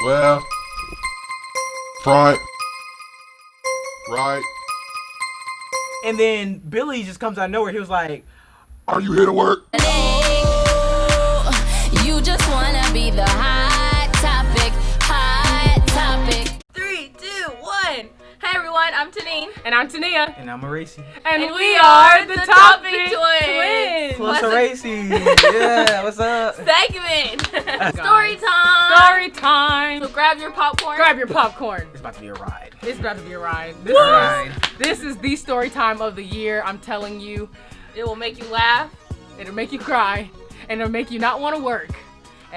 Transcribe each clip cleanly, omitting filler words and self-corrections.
left, front, right. And then Billy just comes out of nowhere. He was like, "Are you here to work?" You just wanna be the hot topic, hot topic. 3, 2, 1. Hey everyone, I'm Tanine. And I'm Tania. and I'm a Racy. And we are the Topic Twins. Plus a Racy. Yeah, what's up? Segment. Story time. Story time. So grab your popcorn. Grab your popcorn. It's about to be a ride. It's about to be a ride. This is the story time of the year. I'm telling you. It will make you laugh. It'll make you cry. And it'll make you not want to work.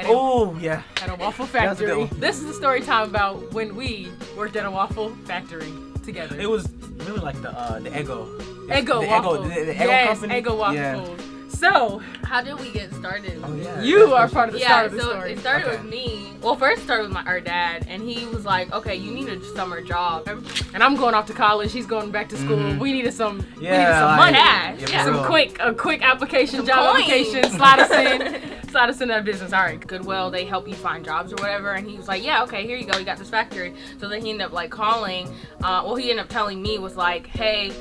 Oh, yeah. At a waffle That's a good factory. one. This is a story time about when we worked at a waffle factory together. It was really like the Eggo. Eggo the waffle. The Eggo yes, company. Eggo waffle. Yeah. So, How did we get started? Oh, yeah. you are part of the start of the so story. it started Okay. with me. Well, first it started with our dad, and he was like, "Okay, you need a summer job." And I'm going off to college. He's going back to school. Mhm. We needed some Yeah, money. cash. yeah, Yeah. for Some real. a quick application, Some job coins. application. Slide us in. Slide us in that business. All right. Goodwill, they help you find jobs or whatever, and he was like, "Yeah, okay, here you go, you got this factory." So then he ended up like calling. He ended up telling me was like, "Hey,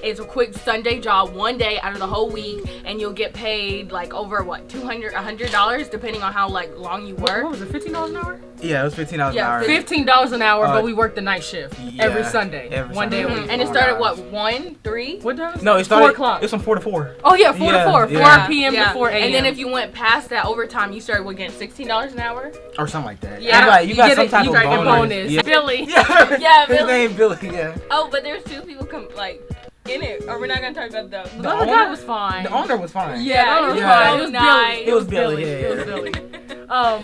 it's a quick Sunday job, one day out of the whole week, and you'll get paid like over what $200 depending on how like long you What work." was it? $15 an hour? Yeah, it was $15 Yeah, an hour. $15 an hour, Uh, but we worked the night shift yeah, every Sunday. every One day a Sunday. week. And it started what 1, 3? What does? No, it started. 4 o'clock. It was from 4 to 4. Oh yeah, 4 Yeah, to 4. yeah. 4 p.m. to 4 a.m. And then if you went past that overtime, you started getting $16 an hour. Or something like that. Yeah. You got get some it, type you of got your bonus. Yeah. Billy. Yeah, Yeah, His Billy. name Billy, yeah. Oh, but there's 2 people like in it. Or we're not gonna talk about those. The other guy was fine. The owner was fine. Yeah, the owner was Yeah. fine. It was Nice. Billy. It was Billy, yeah, It was yeah. Billy.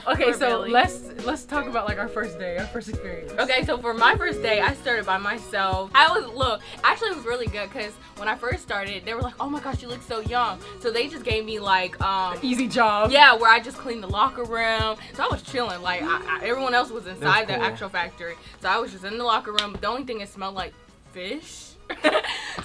Okay, Poor so Billy. let's talk about like our first day, our first experience. Okay, so for my first day, I started by myself. Actually it was really good because when I first started, they were like, "Oh my gosh, you look so young." So they just gave me like, Easy job. yeah, where I just cleaned the locker room. So I was chilling. Like everyone else was inside the cool. actual factory. So I was just in the locker room. The only thing it smelled like fish.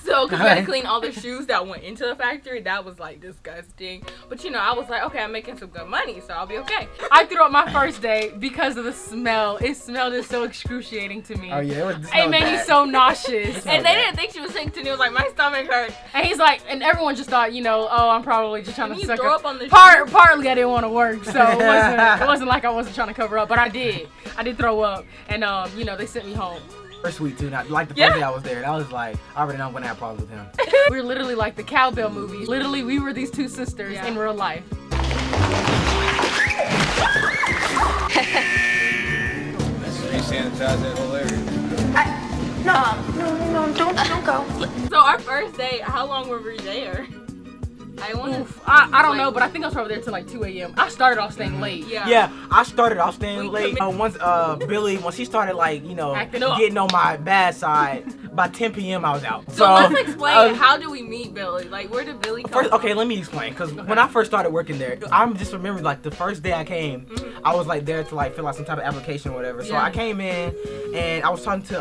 So, because we had to clean all the shoes that went into the factory, that was like disgusting. But I was like, okay, I'm making some good money, so I'll be okay. I threw up my first day because of the smell. It smelled so excruciating to me. Oh yeah, it It made me so nauseous. And they didn't think she was sick, and it was like, my stomach hurt. And he's like, and everyone just thought, oh, I'm probably just trying Can to you suck throw up. up on the Partly I didn't want to work, so it wasn't like I wasn't trying to cover up, but I did. I did throw up, and they sent me home. First week too. Not like the Yeah. first day I was there. I was like, I already know I'm gonna have problems with him. We were literally like the cowbell movies. Literally, we were these 2 sisters in real life. Sanitize that whole area. No, don't go. So our first day, how long were we there? I want Oof, I don't know, but I think I was probably there till like 2 a.m. I started off staying late. Yeah, I started off staying We late. Once once he started like Acting up. getting on my bad side, by 10 p.m. I was out. So let's explain, how do we meet Billy? Like, where did Billy come First, from? okay, let me explain. Cause when I first started working there, I just remember like the first day I came, I was like there to like fill out some type of application or whatever. So Yeah. I came in and I was talking to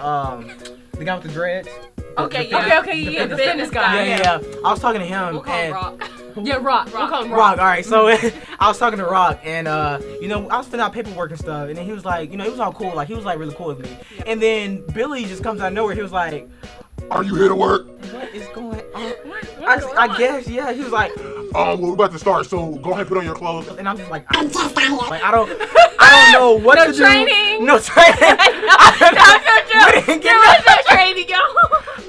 the guy with the dreads. Okay, The- yeah. Okay, yeah, the fitness fitness guy. Yeah. I was talking to him. We'll call and him Rock. Yeah, Rock. We'll call him Rock, all right. So I was talking to Rock, and I was filling out paperwork and stuff, and then he was like, it was all cool. Like he was like really cool with me. And then Billy just comes out of nowhere. He was like, "Are you here to work?" "What is going on?" What's going I on? guess, yeah. He was like, Well, we're about to start, so go ahead and put on your clothes. and I'm just like, I don't know what No to do. training. No training. We didn't get no- no training, yo.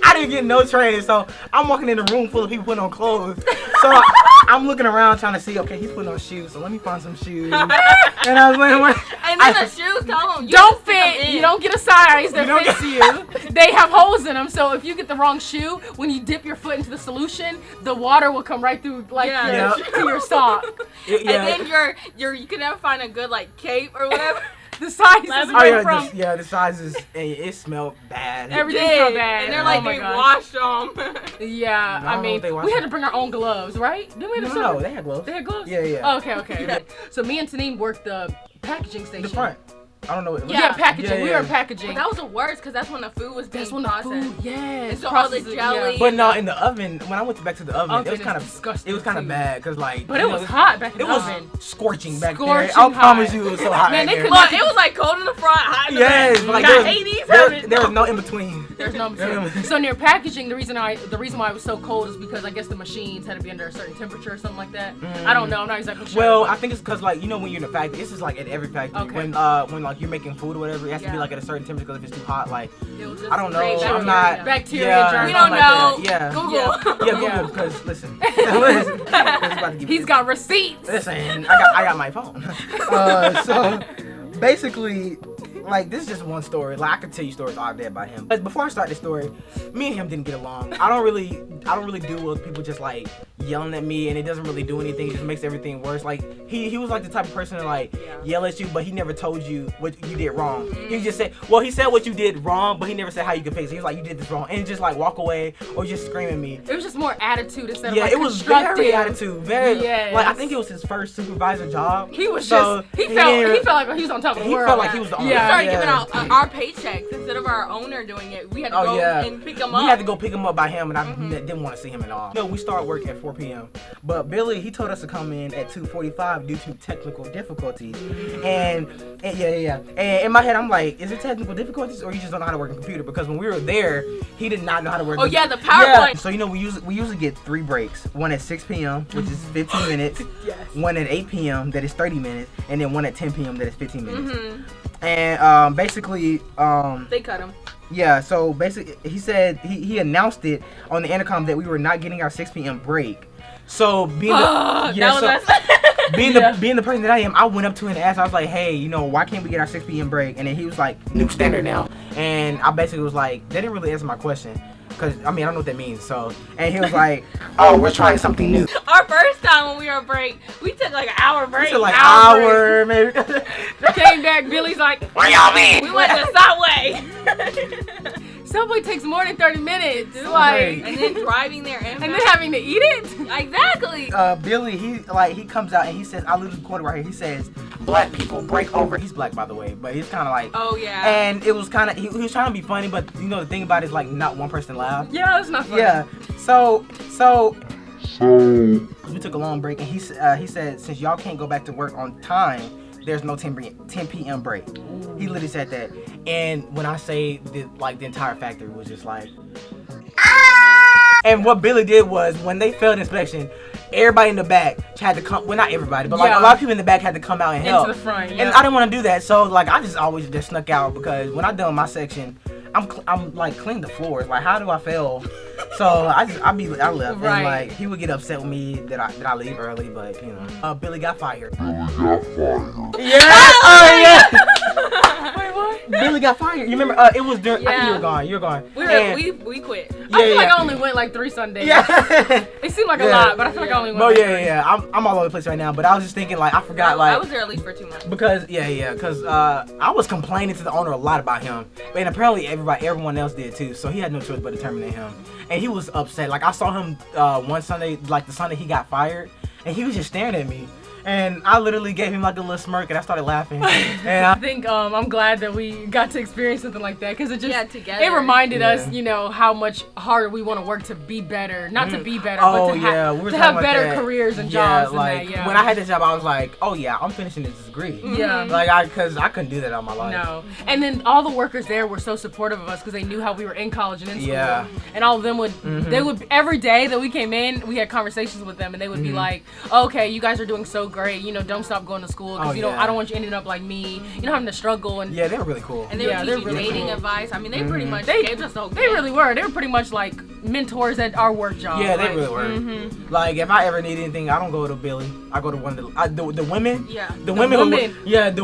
I didn't get no training, so I'm walking in a room full of people putting on clothes. So I'm looking around trying to see, okay, he's putting on shoes, so let me find some shoes. And I was like, And then the shoes, tell him, you Don't have to stick 'em fit. in. You don't get a size that You don't fits you. They have holes in them, so if you get the wrong shoe, when you dip your foot into the solution, the water will come right through like Yeah. to your sock. yeah. And then you can never find a good like cape or whatever. The size is Oh, right from. the sizes, it smelled bad. Everything smelled bad. And they're Oh like, my they gosh. washed them. Yeah, No, I mean, they we washed had it. to bring our own gloves, right? Didn't we have to No, serve- they had gloves. They had gloves? Yeah, yeah. Oh, okay. So me and Tanine worked the packaging station. The front. I don't know what. Yeah, packaging. Yeah, We yeah. were in packaging. But that was the worst because that's when the food was being That's when the processed. food, yes. And so all the processing, jelly. But no, in the oven, when I went back to the oven, it Oven was is kind of disgusting It was kind of too. bad because like. But you it was know, hot back in It the was oven. scorching back Scorching there. I promise hot. you, it was so hot Man, back they there. could Look, it was like cold in the front, hot in the Yes, back. like Got 80s. there was no in between. There's no mistake. So near packaging, the reason why it was so cold is because I guess the machines had to be under a certain temperature or something like that. I don't know. I'm not exactly sure. Well, I think it's because like when you're in a factory, this is like at every factory. Okay. When like you're making food or whatever, it has to be like at a certain temperature because if it's too hot, like It'll just I don't know. create I'm not bacteria, germs. We don't know. Like yeah. Google. Yeah, Google. Because listen, listen, it's about to give He's you- got receipts. Listen, I got my phone. So basically, like this is just one story. Like I could tell you stories all day about him. But before I start this story, me and him didn't get along. I don't really do well with people just like yelling at me, and it doesn't really do anything. It just makes everything worse. Like he was like the type of person to like yell at you, but he never told you what you did wrong. He just said, well, he said what you did wrong, but he never said how you could fix it. He was like, you did this wrong, and just like walk away or just scream at me. It was just more attitude instead of Yeah, like it was constructive. very attitude. Very Yes. like I think it was his first supervisor job. He was So, just he felt like he was on top of the he world. felt like he was the We owner. Yeah. started giving out our paychecks instead of our owner doing it. We had to go and pick them up. We had to go pick him up by him, and I didn't want to see him at all. No, we start work at 4 p.m. But Billy, he told us to come in at 2:45 due to technical difficulties. And yeah. And in my head, I'm like, is it technical difficulties or you just don't know how to work a computer? Because when we were there, he did not know how to work. Oh yeah, the PowerPoint. So we usually get 3 breaks. One at 6 p.m., which is 15 minutes. One at 8 p.m. that is 30 minutes, and then one at 10 p.m. that is 15 minutes. And basically, They cut him. yeah, so basically he said he announced it on the intercom that we were not getting our 6 p.m. break. So being being the person that I am, I went up to him and asked, I was like, hey, why can't we get our 6 p.m. break? And then he was like, new standard now. And I basically was like, they didn't really answer my question. Cause I don't know what that means. So, and he was like, "Oh, we're trying something new." Our first time when we were on break, we took like an hour break. We took like hour maybe. Came back, Billy's like, Where y'all been? We went to Subway. Subway takes more than 30 minutes. Dude, Like, and then driving there and and then having to eat it. Exactly. Billy, he comes out and he says, I literally quote it right here. He says, "Black people break over." He's black, by the way, but he's kind of like. Oh yeah. And it was kind of he was trying to be funny, but the thing about it is like not one person laughed. Yeah, it's not funny. Yeah. So we took a long break, and he said, since y'all can't go back to work on time, there's no 10 p.m. break. He literally said that. And when I say the entire factory was just like, and what Billy did was when they failed inspection, everybody in the back had to come. Well, not everybody, but like a lot of people in the back had to come out and help. Into the front, And I didn't want to do that, so like I just always just snuck out because when I done my section, I'm like cleaning the floors. Like how do I fail? So I left, Right. and like he would get upset with me that I leave early, but Billy got fired. Yeah. Oh yeah. Wait, what? Billy got fired. You remember? It was during. I think you were gone. You were gone. We quit. I feel like I only went like 3 Sundays. Yeah. It seemed like a lot, but I feel like I only went. Oh like yeah. I'm all over the place right now, but I was just thinking like I forgot I was there at least for 2 months. because I was complaining to the owner a lot about him, and apparently everyone else did too. So he had no choice but to terminate him, and he was upset. Like I saw him one Sunday, like the Sunday he got fired, and he was just staring at me. And I literally gave him like a little smirk, and I started laughing. And I think I'm glad that we got to experience something like that because it just together. it reminded us, how much harder we want to work to be better, not to be better, but to have better careers and jobs. Like when I had this job, I was like, oh yeah, I'm finishing this degree. Yeah, because I couldn't do that all my life. No, and then all the workers there were so supportive of us because they knew how we were in college and in school. Yeah. And all of them they would every day that we came in, we had conversations with them, and they would be like, okay, you guys are doing so great, don't stop going to school because I don't want you ending up like me, having to struggle. And yeah, they were really cool. And they would teach you dating advice. I mean, they pretty much gave us the whole. They really were. They were pretty much like mentors at our work job. Yeah, they really were. Like if I ever need anything, I don't go to Billy. I go to one of the women. Yeah. The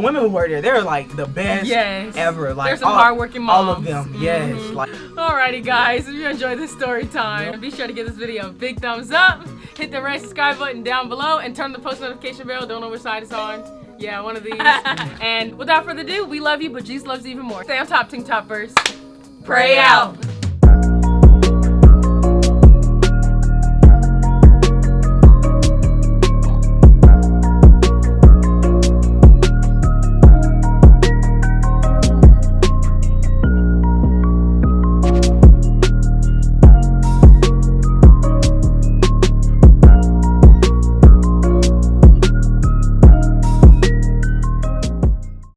women who work there, they're like the best ever. Like there's some hardworking moms. All of them. Yes. Like. Alrighty guys, if you enjoyed this story time, be sure to give this video a big thumbs up, hit the red subscribe button down below, and turn the post notification bell. Don't know which side it's on. Yeah, one of these. And without further ado, we love you, but Jesus loves you even more. Stay on top, Team Toppers. Pray out.